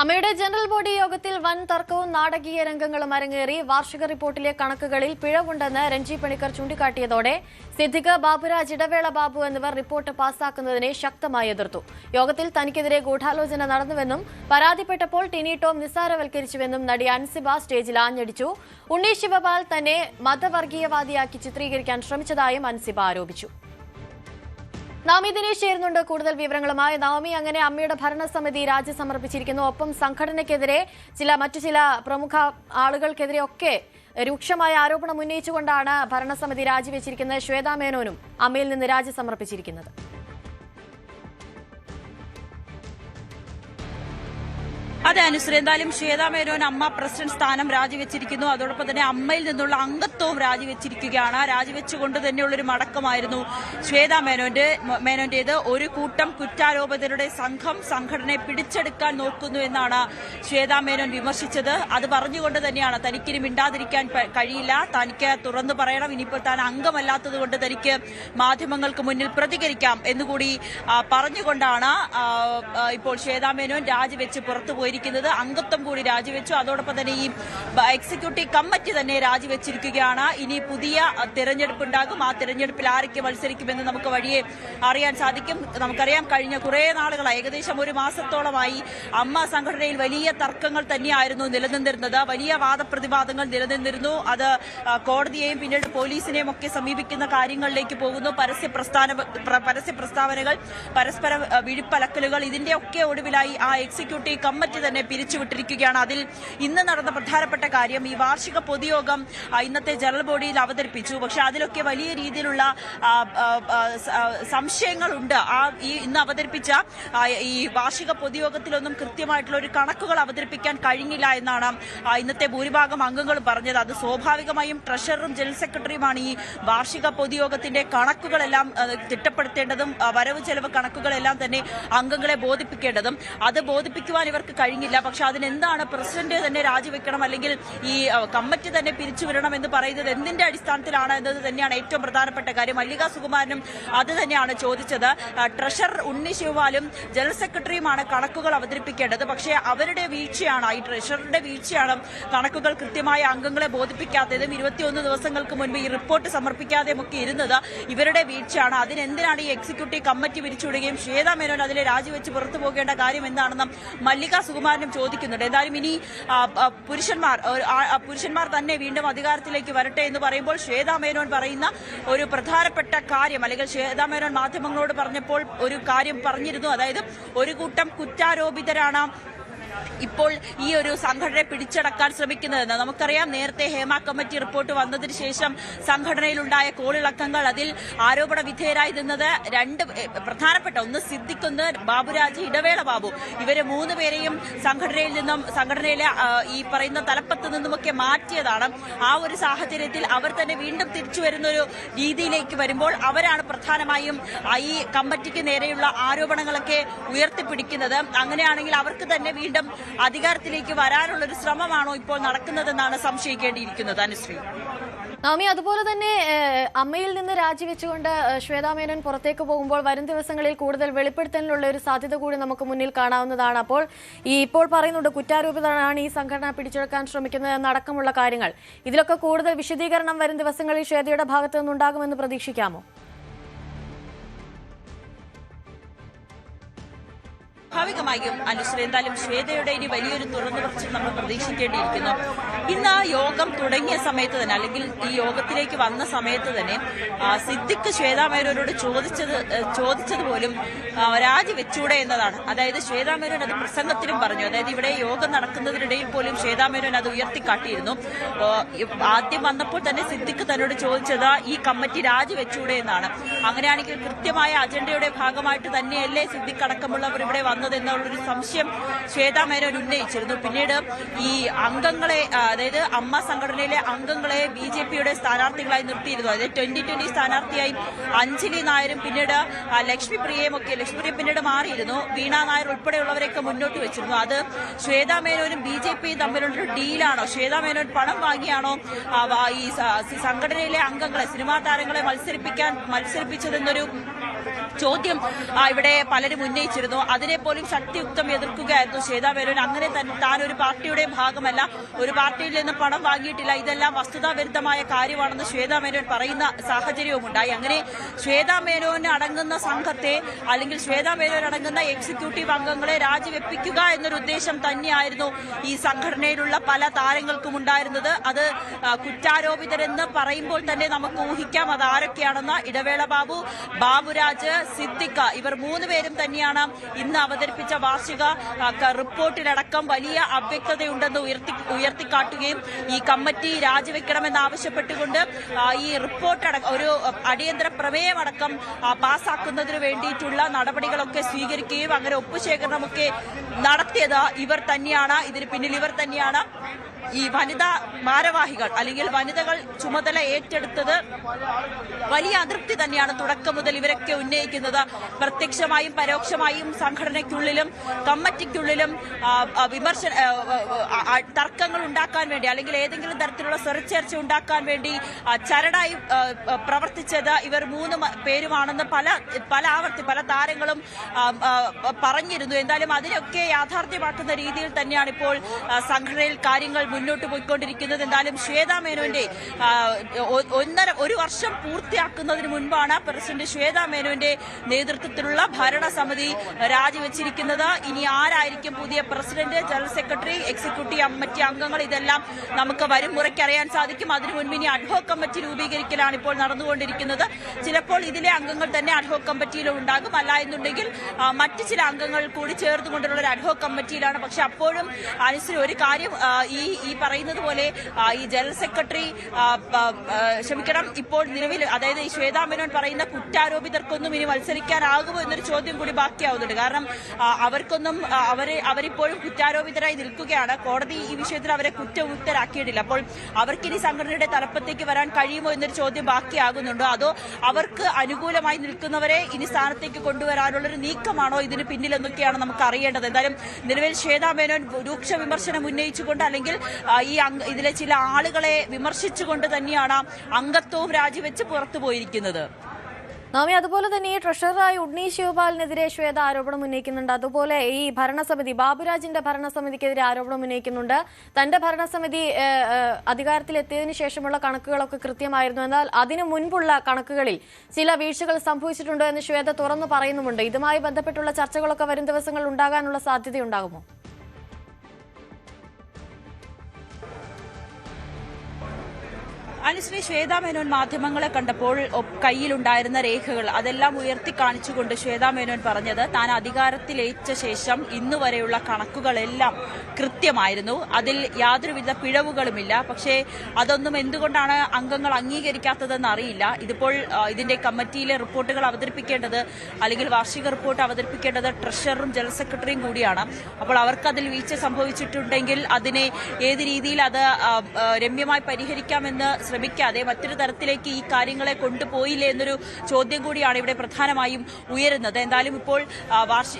അമ്മയുടെ general body യോഗത്തിൽ വൻ തർക്കവും നാടകീയ രംഗങ്ങളും അരങ്ങേറി. വാർഷിക റിപ്പോർട്ടിലെ കണക്കുകളിൽ പിഴവുണ്ടെന്ന് രഞ്ജി പണിക്കർ ചൂണ്ടിക്കാട്ടിയതോടെ സിദ്ദിഖ്, ബാബുരാജ്, ഇടവേള ബാബു എന്നിവർ റിപ്പോർട്ട് പാസാക്കുന്നതിനെ ശക്തമായി എതിർത്തു. യോഗത്തിൽ തനിക്കെതിരെ ഗൂഢാലോചന നടന്നുവെന്നും പരാതിപ്പെട്ടപ്പോൾ ടിനി ടോം നിസ്സാരവൽക്കരിച്ചുവെന്നും നടി അൻസിബ സ്റ്റേജിൽ ആഞ്ഞടിച്ചു. ഉണ്ണി ശിവപാൽ തന്നെ മതവർഗീയവാദിയാക്കി ചിത്രീകരിക്കാൻ ശ്രമിച്ചതായും അൻസിബ ആരോപിച്ചു. നാമി ദിനേശ് ചേരുന്നുണ്ട് കൂടുതൽ വിവരങ്ങളുമായി. നാമി, അങ്ങനെ അമ്മയുടെ ഭരണസമിതി രാജി സമർപ്പിച്ചിരിക്കുന്നു. ഒപ്പം സംഘടനയ്ക്കെതിരെ മറ്റു ചില പ്രമുഖ ആളുകൾക്കെതിരെ ഒക്കെ രൂക്ഷമായ ആരോപണം ഉന്നയിച്ചുകൊണ്ടാണ് ഭരണസമിതി രാജിവെച്ചിരിക്കുന്നത്. ശ്വേതാ മേനോനും അമ്മയിൽ നിന്ന് രാജി സമർപ്പിച്ചിരിക്കുന്നത്. അതെ അനുശ്രീ, എന്തായാലും ശ്വേതാ മേനോൻ അമ്മ പ്രസിഡന്റ് സ്ഥാനം രാജിവെച്ചിരിക്കുന്നു. അതോടൊപ്പം തന്നെ അമ്മയിൽ നിന്നുള്ള അംഗത്വവും രാജിവെച്ചിരിക്കുകയാണ്. രാജിവെച്ചുകൊണ്ട് തന്നെയുള്ളൊരു മടക്കമായിരുന്നു ശ്വേതാ മേനോന്റേത്. ഒരു കൂട്ടം കുറ്റാരോപിതരുടെ സംഘടനയെ പിടിച്ചെടുക്കാൻ നോക്കുന്നു എന്നാണ് ശ്വേതാ മേനോൻ വിമർശിച്ചത്. അത് പറഞ്ഞുകൊണ്ട് തന്നെയാണ് തനിക്കിനി മിണ്ടാതിരിക്കാൻ കഴിയില്ല, തനിക്ക് തുറന്നു പറയണം, ഇനിയിപ്പോൾ താൻ അംഗമല്ലാത്തത് കൊണ്ട് തനിക്ക് മാധ്യമങ്ങൾക്ക് മുന്നിൽ പ്രതികരിക്കാം എന്നുകൂടി പറഞ്ഞുകൊണ്ടാണ് ഇപ്പോൾ ശ്വേതാ മേനോൻ രാജിവെച്ച് പുറത്തുപോയി. അംഗത്വം കൂടി രാജിവെച്ചു. അതോടൊപ്പം തന്നെ ഈ എക്സിക്യൂട്ടീവ് കമ്മിറ്റി തന്നെ രാജിവെച്ചിരിക്കുകയാണ്. ഇനി പുതിയ തെരഞ്ഞെടുപ്പ് ഉണ്ടാകും. ആ തെരഞ്ഞെടുപ്പിൽ ആരൊക്കെ മത്സരിക്കുമെന്ന് നമുക്ക് വഴിയെ അറിയാൻ സാധിക്കും. നമുക്കറിയാം, കഴിഞ്ഞ കുറേ നാളുകളായി, ഏകദേശം ഒരു മാസത്തോളമായി അമ്മ സംഘടനയിൽ വലിയ തർക്കങ്ങൾ തന്നെയായിരുന്നു നിലനിന്നിരുന്നത്. വലിയ വാദപ്രതിവാദങ്ങൾ നിലനിന്നിരുന്നു. അത് കോടതിയെയും പിന്നീട് പോലീസിനെയും ഒക്കെ സമീപിക്കുന്ന കാര്യങ്ങളിലേക്ക് പോകുന്നു. പരസ്യ പ്രസ്താവനകൾ, പരസ്പര വിഴുപ്പലക്കലുകൾ, ഇതിന്റെയൊക്കെ ഒടുവിലായി ആ എക്സിക്യൂട്ടീവ് കമ്മിറ്റി തന്നെ പിരിച്ചുവിട്ടിരിക്കുകയാണ്. അതിൽ ഇന്ന് നടന്ന പ്രധാനപ്പെട്ട കാര്യം, ഈ വാർഷിക പൊതുയോഗം ഇന്നത്തെ ജനറൽ ബോഡിയിൽ അവതരിപ്പിച്ചു. പക്ഷെ അതിലൊക്കെ വലിയ രീതിയിലുള്ള സംശയങ്ങളുണ്ട്. ഇന്ന് അവതരിപ്പിച്ച ഈ വാർഷിക പൊതുയോഗത്തിലൊന്നും കൃത്യമായിട്ടുള്ള ഒരു കണക്കുകൾ അവതരിപ്പിക്കാൻ കഴിഞ്ഞില്ല എന്നാണ് ഇന്നത്തെ ഭൂരിഭാഗം അംഗങ്ങളും പറഞ്ഞത്. അത് സ്വാഭാവികമായും ട്രഷററും ജനറൽ സെക്രട്ടറിയുമാണ് ഈ വാർഷിക പൊതുയോഗത്തിന്റെ കണക്കുകളെല്ലാം തിട്ടപ്പെടുത്തേണ്ടതും വരവ് ചെലവ് കണക്കുകളെല്ലാം തന്നെ അംഗങ്ങളെ ബോധിപ്പിക്കേണ്ടതും. അത് ബോധിപ്പിക്കുവാൻ ഇവർക്ക് കഴിഞ്ഞില്ല. പക്ഷെ അതിനെന്താണ് പ്രസിഡന്റ് തന്നെ രാജിവെക്കണം, അല്ലെങ്കിൽ ഈ കമ്മിറ്റി തന്നെ പിരിച്ചുവിടണം എന്ന് പറയുന്നത് എന്തിന്റെ അടിസ്ഥാനത്തിലാണ് എന്നത് തന്നെയാണ് ഏറ്റവും പ്രധാനപ്പെട്ട കാര്യം. മല്ലിക സുകുമാരനും അത് തന്നെയാണ് ചോദിച്ചത്. ട്രഷറർ ഉണ്ണി ശിവപാലും ജനറൽ സെക്രട്ടറിയുമാണ് കണക്കുകൾ അവതരിപ്പിക്കേണ്ടത്. പക്ഷേ അവരുടെ വീഴ്ചയാണ്, ഈ ട്രഷററുടെ വീഴ്ചയാണ് കണക്കുകൾ കൃത്യമായ അംഗങ്ങളെ ബോധിപ്പിക്കാത്തതും 21 ദിവസങ്ങൾക്ക് മുൻപ് ഈ റിപ്പോർട്ട് സമർപ്പിക്കാതെയും ഒക്കെ ഇരുന്നത് ഇവരുടെ വീഴ്ചയാണ്. അതിനെന്തിനാണ് ഈ എക്സിക്യൂട്ടീവ് കമ്മിറ്റി പിരിച്ചുവിടുകയും ശ്വേതാ മേനോൻ അതിലെ രാജിവെച്ച് പുറത്തു പോകേണ്ട കാര്യം എന്താണെന്ന് മല്ലിക സുകുമാരനും ചോദിക്കുന്നുണ്ട്. എന്തായാലും ഇനി പുരുഷന്മാർ തന്നെ വീണ്ടും അധികാരത്തിലേക്ക് വരട്ടെ എന്ന് പറയുമ്പോൾ ശ്വേതാ മേനോൻ പറയുന്ന ഒരു പ്രധാനപ്പെട്ട കാര്യം, അല്ലെങ്കിൽ ശ്വേതാ മേനോൻ മാധ്യമങ്ങളോട് പറഞ്ഞപ്പോൾ ഒരു കാര്യം പറഞ്ഞിരുന്നു. അതായത് ഒരു കൂട്ടം കുറ്റാരോപിതരാണ് ഇപ്പോൾ ഈ ഒരു സംഘടനയെ പിടിച്ചടക്കാൻ ശ്രമിക്കുന്നതെന്ന്. നമുക്കറിയാം, നേരത്തെ ഹേമ കമ്മിറ്റി റിപ്പോർട്ട് വന്നതിന് ശേഷം സംഘടനയിലുണ്ടായ കോളിളക്കങ്ങൾ, അതിൽ ആരോപണ വിധേയരായി നിന്നത് രണ്ട് പ്രധാനപ്പെട്ട, ഒന്ന് സിദ്ദിഖ്, ഒന്ന് ബാബുരാജ്, ഇടവേള ബാബു. ഇവരെ 3 പേരെയും സംഘടനയിലെ ഈ പറയുന്ന തലപ്പത്ത് നിന്നുമൊക്കെ മാറ്റിയതാണ്. ആ ഒരു സാഹചര്യത്തിൽ അവർ തന്നെ വീണ്ടും തിരിച്ചു വരുന്ന ഒരു രീതിയിലേക്ക് വരുമ്പോൾ അവരാണ് പ്രധാനമായും ഈ കമ്മിറ്റിക്ക് നേരെയുള്ള ആരോപണങ്ങളൊക്കെ ഉയർത്തിപ്പിടിക്കുന്നത്. അങ്ങനെയാണെങ്കിൽ അവർക്ക് തന്നെ വീണ്ടും അധികാരത്തിലേക്ക് വരാനുള്ള ഒരു ശ്രമമാണോ ഇപ്പോൾ നടക്കുന്നതെന്നാണ് സംശയിക്കേണ്ടിയിരിക്കുന്നത്. അനുശ്രീ, നാമി, അതുപോലെ തന്നെ അമ്മയിൽ നിന്ന് രാജിവെച്ചുകൊണ്ട് ശ്വേതാ മേനോൻ പുറത്തേക്ക് പോകുമ്പോൾ വരും ദിവസങ്ങളിൽ കൂടുതൽ വെളിപ്പെടുത്തലിനുള്ള ഒരു സാധ്യത കൂടി നമുക്ക് മുന്നിൽ കാണാവുന്നതാണ്. അപ്പോൾ ഇപ്പോൾ പറയുന്നുണ്ട് കുറ്റാരോപിതരാണ് ഈ സംഘടന പിടിച്ചെടുക്കാൻ ശ്രമിക്കുന്നത് എന്നടക്കമുള്ള കാര്യങ്ങൾ. ഇതിലൊക്കെ കൂടുതൽ വിശദീകരണം വരും ദിവസങ്ങളിൽ ശ്വേതയുടെ ഭാഗത്തു നിന്നുണ്ടാകുമെന്ന് പ്രതീക്ഷിക്കാമോ? സ്വാഭാവികമായും അനുശ്രീ, എന്തായാലും ശ്വേതയുടെ ഇനി വലിയൊരു തുറന്നുപറച്ചിൽ നമ്മൾ പ്രതീക്ഷിക്കേണ്ടിയിരിക്കുന്നു. ഇന്ന് ആ യോഗം തുടങ്ങിയ സമയത്ത് തന്നെ, അല്ലെങ്കിൽ ഈ യോഗത്തിലേക്ക് വന്ന സമയത്ത് തന്നെ സിദ്ദിഖ് ശ്വേതാ മേനോനോട് ചോദിച്ചതുപോലും രാജിവെച്ചൂടെ എന്നതാണ്. അതായത് ശ്വേതാ മേനോൻ അത് പ്രസംഗത്തിലും പറഞ്ഞു. അതായത് ഇവിടെ യോഗം നടക്കുന്നതിനിടയിൽ പോലും ശ്വേതാ മേനോൻ അത് ഉയർത്തിക്കാട്ടിയിരുന്നു. ആദ്യം വന്നപ്പോൾ തന്നെ സിദ്ദിഖ് തന്നോട് ചോദിച്ചത് ഈ കമ്മിറ്റി രാജിവെച്ചൂടെ എന്നാണ്. അങ്ങനെയാണെങ്കിൽ കൃത്യമായ അജണ്ടയുടെ ഭാഗമായിട്ട് തന്നെയല്ലേ സിദ്ദിഖ് അടക്കമുള്ളവർ ഇവിടെ എന്നുള്ളൊരു സംശയം ശ്വേതാ മേനോൻ ഉന്നയിച്ചിരുന്നു. പിന്നീട് ഈ അംഗങ്ങളെ, അതായത് അമ്മ സംഘടനയിലെ അംഗങ്ങളെ BJPയുടെ സ്ഥാനാർത്ഥികളായി നിർത്തിയിരുന്നു. അതായത് 2020 സ്ഥാനാർത്ഥിയായി അഞ്ജലി നായരും പിന്നീട് ലക്ഷ്മി പ്രിയയും പിന്നീട് മാറിയിരുന്നു. വീണ നായർ ഉൾപ്പെടെയുള്ളവരെയൊക്കെ മുന്നോട്ട് വെച്ചിരുന്നു. അത് ശ്വേതാ മേനോനും BJPയും തമ്മിലുള്ളൊരു ഡീലാണോ? ശ്വേതാ മേനോൻ പണം വാങ്ങിയാണോ ഈ സംഘടനയിലെ അംഗങ്ങളെ, സിനിമാ താരങ്ങളെ മത്സരിപ്പിച്ചതെന്നൊരു ചോദ്യം ഇവിടെ പലരും ഉന്നയിച്ചിരുന്നു. അതിനെ പോലും ശക്തിയുക്തം എതിർക്കുകയായിരുന്നു ശ്വേതാ മേനോൻ. അങ്ങനെ താൻ ഒരു പാർട്ടിയുടെ ഭാഗമല്ല, ഒരു പാർട്ടിയിൽ നിന്ന് പണം വാങ്ങിയിട്ടില്ല, ഇതെല്ലാം വസ്തുതാവിരുദ്ധമായ കാര്യമാണെന്ന് ശ്വേതാ മേനോൻ പറയുന്ന സാഹചര്യവും ഉണ്ടായി. അങ്ങനെ ശ്വേതാ മേനോൻ അടങ്ങുന്ന സംഘത്തെ അല്ലെങ്കിൽ ശ്വേതാ മേനോൻ അടങ്ങുന്ന എക്സിക്യൂട്ടീവ് അംഗങ്ങളെ രാജിവെപ്പിക്കുക എന്നൊരു ഉദ്ദേശം തന്നെയായിരുന്നു ഈ സംഘടനയിലുള്ള പല താരങ്ങൾക്കും ഉണ്ടായിരുന്നത്. അത് കുറ്റാരോപിതരെന്ന് പറയുമ്പോൾ തന്നെ നമുക്ക് ഊഹിക്കാം അത് ആരൊക്കെയാണെന്ന്. ഇടവേള ബാബു, ബാബുരാജ്, സിദ്ദിഖ, ഇവർ മൂന്നുപേരും തന്നെയാണ് ഇന്ന് അവതരിപ്പിച്ച വാർഷിക റിപ്പോർട്ടിലടക്കം വലിയ അവ്യക്തതയുണ്ടെന്ന് ഉയർത്തിക്കാട്ടുകയും ഈ കമ്മിറ്റി രാജിവെക്കണമെന്നാവശ്യപ്പെട്ടുകൊണ്ട് ഈ റിപ്പോർട്ട് ഒരു അടിയന്തര പ്രമേയമടക്കം പാസാക്കുന്നതിന് വേണ്ടിയിട്ടുള്ള നടപടികളൊക്കെ സ്വീകരിക്കുകയും അങ്ങനെ ഒപ്പുശേഖരണമൊക്കെ നടത്തിയത് ഇവർ തന്നെയാണ്. ഇതിന് പിന്നിൽ ഇവർ തന്നെയാണ്. ഈ വനിതാ ഭാരവാഹികൾ അല്ലെങ്കിൽ വനിതകൾ ചുമതല ഏറ്റെടുത്തത് വലിയ അതൃപ്തി തന്നെയാണ് തുടക്കം മുതൽ ഇവരൊക്കെ ഉന്നയിക്കുന്നത്. പ്രത്യക്ഷമായും പരോക്ഷമായും സംഘടനയ്ക്കുള്ളിലും കമ്മിറ്റിക്കുള്ളിലും തർക്കങ്ങൾ ഉണ്ടാക്കാൻ വേണ്ടി അല്ലെങ്കിൽ ഏതെങ്കിലും തരത്തിലുള്ള സ്വരച്ചേർച്ച ഉണ്ടാക്കാൻ വേണ്ടി ചരടായി പ്രവർത്തിച്ചത് ഇവർ മൂന്ന് പേരുമാണെന്ന് പല താരങ്ങളും പറഞ്ഞിരുന്നു. എന്തായാലും അതിനൊക്കെ യാഥാർത്ഥ്യമാക്കുന്ന രീതിയിൽ തന്നെയാണ് ഇപ്പോൾ സംഘടനയിൽ കാര്യങ്ങൾ മുന്നോട്ട് പോയിക്കൊണ്ടിരിക്കുന്നത്. എന്തായാലും ശ്വേതാ മേനോന്റെ ഒരു വർഷം പൂർത്തിയാക്കുന്നതിന് മുൻപാണ് പ്രസിഡന്റ് ശ്വേതാ മേനോന്റെ നേതൃത്വത്തിലുള്ള ഭരണസമിതി രാജിവെച്ചിരിക്കുന്നത്. ഇനി ആരായിരിക്കും പുതിയ president, general secretary, executive committee അംഗങ്ങൾ, ഇതെല്ലാം നമുക്ക് വരും മുറയ്ക്ക് അറിയാൻ സാധിക്കും. അതിനു മുൻപ് ഇനി അഡ്ഹോക് കമ്മിറ്റി രൂപീകരിക്കലാണ് ഇപ്പോൾ നടന്നുകൊണ്ടിരിക്കുന്നത്. ചിലപ്പോൾ ഇതിലെ അംഗങ്ങൾ തന്നെ അഡ്ഹോക് കമ്മിറ്റിയിലും ഉണ്ടാകും, അല്ല എന്നുണ്ടെങ്കിൽ മറ്റു ചില അംഗങ്ങൾ കൂടി ചേർന്നുകൊണ്ടുള്ള ഒരു അഡ്ഹോക് കമ്മിറ്റിയിലാണ്. പക്ഷെ അപ്പോഴും അനുസരിച്ച് ഒരു കാര്യം ഈ പറയുന്നത് പോലെ ഈ ജനറൽ സെക്രട്ടറി ഇപ്പോൾ നിലവിൽ അതായത് ഈ ശ്വേതാ മേനോൻ പറയുന്ന കുറ്റാരോപിതർക്കൊന്നും ഇനി മത്സരിക്കാനാകുമോ എന്നൊരു ചോദ്യം കൂടി ബാക്കിയാവുന്നുണ്ട്. കാരണം അവർക്കൊന്നും അവരിപ്പോഴും കുറ്റാരോപിതരായി നിൽക്കുകയാണ്. കോടതി ഈ വിഷയത്തിൽ അവരെ കുറ്റവിമുക്തരാക്കിയിട്ടില്ല. അപ്പോൾ അവർക്കിനി സംഘടനയുടെ തലപ്പത്തേക്ക് വരാൻ കഴിയുമോ എന്നൊരു ചോദ്യം ബാക്കിയാകുന്നുണ്ടോ, അതോ അവർക്ക് അനുകൂലമായി നിൽക്കുന്നവരെ ഇനി സ്ഥാനത്തേക്ക് കൊണ്ടുവരാനുള്ളൊരു നീക്കമാണോ ഇതിന് പിന്നിലെന്നൊക്കെയാണ് നമുക്ക് അറിയേണ്ടത്. എന്തായാലും നിലവിൽ ശ്വേതാ മേനോൻ രൂക്ഷ വിമർശനം ഉന്നയിച്ചുകൊണ്ട് അല്ലെങ്കിൽ ഇതിലെ ചില ആളുകളെ വിമർശിച്ചുകൊണ്ട് തന്നെയാണ് അംഗത്വവും രാജിവെച്ച് പുറത്തുപോയിരിക്കുന്നത്. നവമി, അതുപോലെ തന്നെ ഈ ട്രഷററായി ഉണ്ണീഷ് ശിവപാലിനെതിരെ ശ്വേത ആരോപണം ഉന്നയിക്കുന്നുണ്ട്. അതുപോലെ ഈ ഭരണസമിതി ബാബുരാജിന്റെ ഭരണസമിതിക്കെതിരെ ആരോപണം ഉന്നയിക്കുന്നുണ്ട്. തന്റെ ഭരണസമിതി അധികാരത്തിലെത്തിയതിനു ശേഷമുള്ള കണക്കുകളൊക്കെ കൃത്യമായിരുന്നു, എന്നാൽ അതിനു മുൻപുള്ള കണക്കുകളിൽ ചില വീഴ്ചകൾ സംഭവിച്ചിട്ടുണ്ടോ എന്ന് ശ്വേത തുറന്നു പറയുന്നുമുണ്ട്. ഇതുമായി ബന്ധപ്പെട്ടുള്ള ചർച്ചകളൊക്കെ വരും ദിവസങ്ങളിൽ ഉണ്ടാകാനുള്ള സാധ്യതയുണ്ടാകുമോ? അനുശ്രീ, ശ്വേതാ മേനോൻ മാധ്യമങ്ങളെ കണ്ടപ്പോൾ കയ്യിലുണ്ടായിരുന്ന രേഖകൾ അതെല്ലാം ഉയർത്തി കാണിച്ചുകൊണ്ട് ശ്വേതാ മേനോൻ പറഞ്ഞത് താൻ അധികാരത്തിലേറ്റ ശേഷം ഇന്നുവരെയുള്ള കണക്കുകളെല്ലാം കൃത്യമായിരുന്നു, അതിൽ യാതൊരുവിധ പിഴവുകളുമില്ല. പക്ഷേ അതൊന്നും എന്തുകൊണ്ടാണ് അംഗങ്ങൾ അംഗീകരിക്കാത്തതെന്ന് അറിയില്ല. ഇതിന്റെ കമ്മിറ്റിയിലെ റിപ്പോർട്ടുകൾ അവതരിപ്പിക്കേണ്ടത് അല്ലെങ്കിൽ വാർഷിക റിപ്പോർട്ട് അവതരിപ്പിക്കേണ്ടത് ട്രഷററും ജനറൽ സെക്രട്ടറിയും കൂടിയാണ്. അപ്പോൾ അവർക്ക് അതിൽ വീഴ്ച സംഭവിച്ചിട്ടുണ്ടെങ്കിൽ അതിനെ ഏത് രീതിയിൽ അത് രമ്യമായി പരിഹരിക്കാമെന്ന് ശ്രമിക്കാതെ മറ്റൊരു തരത്തിലേക്ക് ഈ കാര്യങ്ങളെ കൊണ്ടുപോയില്ലേ എന്നൊരു ചോദ്യം കൂടിയാണ് ഇവിടെ പ്രധാനമായും ഉയരുന്നത്. എന്തായാലും ഇപ്പോൾ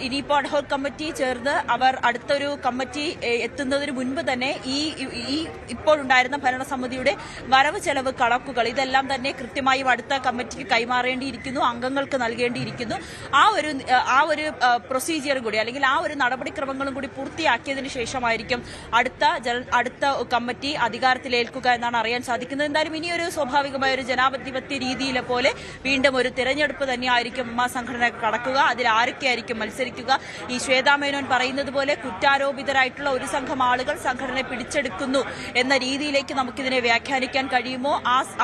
ഇനിയിപ്പോൾ അഡ്ഹോക് കമ്മിറ്റി ചേർന്ന് അവർ അടുത്തൊരു കമ്മിറ്റി എത്തുന്നതിന് മുൻപ് തന്നെ ഈ ഇപ്പോൾ ഉണ്ടായിരുന്ന ഭരണസമിതിയുടെ വരവ് ചെലവ് കണക്കുകൾ ഇതെല്ലാം തന്നെ കൃത്യമായും അടുത്ത കമ്മിറ്റിക്ക് കൈമാറേണ്ടിയിരിക്കുന്നു, അംഗങ്ങൾക്ക് നൽകേണ്ടിയിരിക്കുന്നു. ആ ഒരു പ്രൊസീജിയറും കൂടി അല്ലെങ്കിൽ ആ ഒരു നടപടിക്രമങ്ങളും കൂടി പൂർത്തിയാക്കിയതിനു ശേഷമായിരിക്കും അടുത്ത കമ്മിറ്റി അധികാരത്തിലേൽക്കുക എന്നാണ് അറിയാൻ സാധിക്കുന്നത്. എന്തായാലും ഇനിയൊരു സ്വാഭാവികമായ ഒരു ജനാധിപത്യ രീതിയിലെ പോലെ വീണ്ടും ഒരു തെരഞ്ഞെടുപ്പ് തന്നെയായിരിക്കും സംഘടന കടക്കുക. അതിൽ ആരൊക്കെയായിരിക്കും മത്സരിക്കുക? ഈ ശ്വേതാ മേനോൻ പറയുന്നത് പോലെ കുറ്റാരോപിതരായിട്ടുള്ള ഒരു സംഘം ആളുകൾ സംഘടനയെ പിടിച്ചെടുക്കുന്നു എന്ന രീതിയിലേക്ക് നമുക്കിതിനെ വ്യാഖ്യാനിക്കാൻ കഴിയുമോ?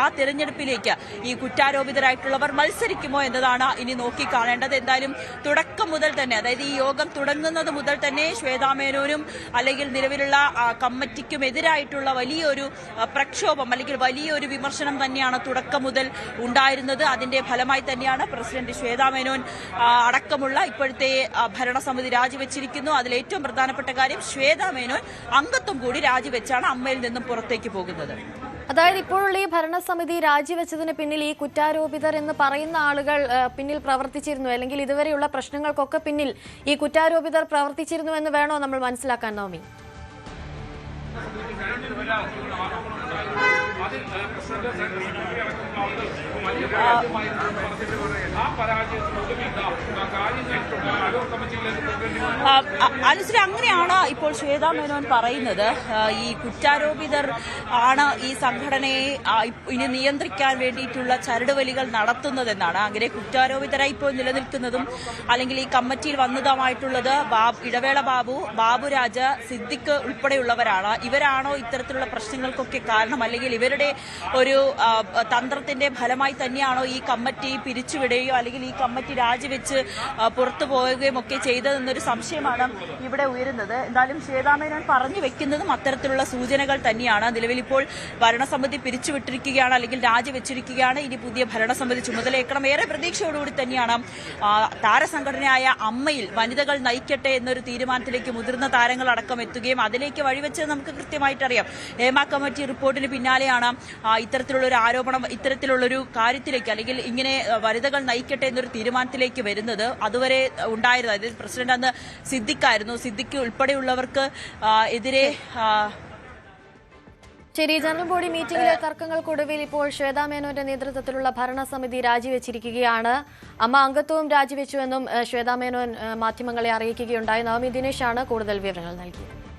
ആ തെരഞ്ഞെടുപ്പിലേക്ക് ഈ കുറ്റാരോപിതരായിട്ടുള്ളവർ മത്സരിക്കുമോ എന്നതാണ് ഇനി നോക്കിക്കാണേണ്ടത്. എന്തായാലും തുടക്കം മുതൽ തന്നെ, അതായത് ഈ യോഗം തുടങ്ങുന്നത് മുതൽ തന്നെ ശ്വേതാ മേനോനും അല്ലെങ്കിൽ നിലവിലുള്ള കമ്മിറ്റിക്കും എതിരായിട്ടുള്ള വലിയൊരു പ്രക്ഷോഭം അല്ലെങ്കിൽ വലിയൊരു വിമർശനം തന്നെയാണ് തുടക്കം മുതൽ ഉണ്ടായിരുന്നത്. അതിന്റെ ഫലമായി തന്നെയാണ് പ്രസിഡന്റ് ശ്വേതാ മേനോൻ അടക്കമുള്ള ഇപ്പോഴത്തെ ഭരണസമിതി രാജിവെച്ചിരിക്കുന്നു. അതിൽ ഏറ്റവും പ്രധാനപ്പെട്ട കാര്യം ശ്വേതാ മേനോൻ അംഗത്വം കൂടി രാജിവെച്ചാണ് അമ്മയിൽ നിന്നും പുറത്തേക്ക് പോകുന്നത്. അതായത് ഇപ്പോഴുള്ള ഈ ഭരണസമിതി രാജിവെച്ചതിന് പിന്നിൽ ഈ കുറ്റാരോപിതർ എന്ന് പറയുന്ന ആളുകൾ പിന്നിൽ പ്രവർത്തിച്ചിരുന്നു, അല്ലെങ്കിൽ ഇതുവരെയുള്ള പ്രശ്നങ്ങൾക്കൊക്കെ പിന്നിൽ ഈ കുറ്റാരോപിതർ പ്രവർത്തിച്ചിരുന്നു എന്ന് വേണോ നമ്മൾ മനസ്സിലാക്കാൻ, നവമി? അനുശ്രീ, അങ്ങനെയാണ് ഇപ്പോൾ ശ്വേതാ മേനോൻ പറയുന്നത്. ഈ കുറ്റാരോപിതർ ആണ് ഈ സംഘടനയെ ഇനി നിയന്ത്രിക്കാൻ വേണ്ടിയിട്ടുള്ള ചരടുവലികൾ നടത്തുന്നതെന്നാണ്. അങ്ങനെ കുറ്റാരോപിതരായി ഇപ്പോൾ നിലനിൽക്കുന്നതും അല്ലെങ്കിൽ ഈ കമ്മിറ്റിയിൽ വന്നതുമായിട്ടുള്ളത് ഇടവേള ബാബു, ബാബുരാജ്, സിദ്ദിഖ് ഉൾപ്പെടെയുള്ളവരാണ്. ഇവരാണോ ഇത്തരത്തിലുള്ള പ്രശ്നങ്ങൾക്കൊക്കെ കാരണം, അല്ലെങ്കിൽ ഇവരുടെ ഒരു തന്ത്രത്തിന്റെ ഫലമായി തന്നെയാണോ ഈ കമ്മിറ്റി പിരിച്ചുവിടുകയോ അല്ലെങ്കിൽ ഈ കമ്മിറ്റി രാജിവെച്ച് പുറത്തു പോവുകയും ഒക്കെ ചെയ്തതെന്നൊരു സംശയമാണ് ഇവിടെ ഉയരുന്നത്. എന്തായാലും ശ്വേതാ മേനോൻ പറഞ്ഞു വെക്കുന്നതും അത്തരത്തിലുള്ള സൂചനകൾ തന്നെയാണ്. നിലവിൽ ഇപ്പോൾ ഭരണസമിതി പിരിച്ചുവിട്ടിരിക്കുകയാണ്, അല്ലെങ്കിൽ രാജിവെച്ചിരിക്കുകയാണ്. ഇനി പുതിയ ഭരണസമിതി ചുമതലയേക്കണം. ഏറെ പ്രതീക്ഷയോടുകൂടി തന്നെയാണ് താരസംഘടനയായ അമ്മയിൽ വനിതകൾ നയിക്കട്ടെ എന്നൊരു തീരുമാനത്തിലേക്ക് മുതിർന്ന താരങ്ങളടക്കം എത്തുകയും അതിലേക്ക് വഴിവെച്ചത് നമുക്ക് കൃത്യമായിട്ടറിയാം. ഹേമ കമ്മിറ്റി റിപ്പോർട്ടിന് പിന്നാലെയാണ് ഇത്തരത്തിലുള്ളൊരു ആരോപണം, ഇത്തരത്തിലുള്ളൊരു കാര്യത്തിലേക്ക്, അല്ലെങ്കിൽ ഇങ്ങനെ വനിതകൾ നയിക്കട്ടെ എന്നൊരു തീരുമാനത്തിലേക്ക് വരുന്നത്. അതുവരെ ഉണ്ടായിരുന്നത്, അതായത് പ്രസിഡന്റ് അന്ന് സിദ്ദിഖായിരുന്നു. സിദ്ദിഖ് ഉൾപ്പെടെയുള്ളവർക്ക് എതിരെ ശരി. ജനറൽ ബോഡി മീറ്റിംഗിലെ തർക്കങ്ങൾക്കൊടുവിൽ ഇപ്പോൾ ശ്വേതാ മേനോന്റെ നേതൃത്വത്തിലുള്ള ഭരണസമിതി രാജിവെച്ചിരിക്കുകയാണ്. അമ്മ അംഗത്വവും രാജിവെച്ചുവെന്നും ശ്വേതാ മേനോൻ മാധ്യമങ്ങളെ അറിയിക്കുകയുണ്ടായി. നവമി ദിനേശാണ് കൂടുതൽ വിവരങ്ങൾ നൽകിയത്.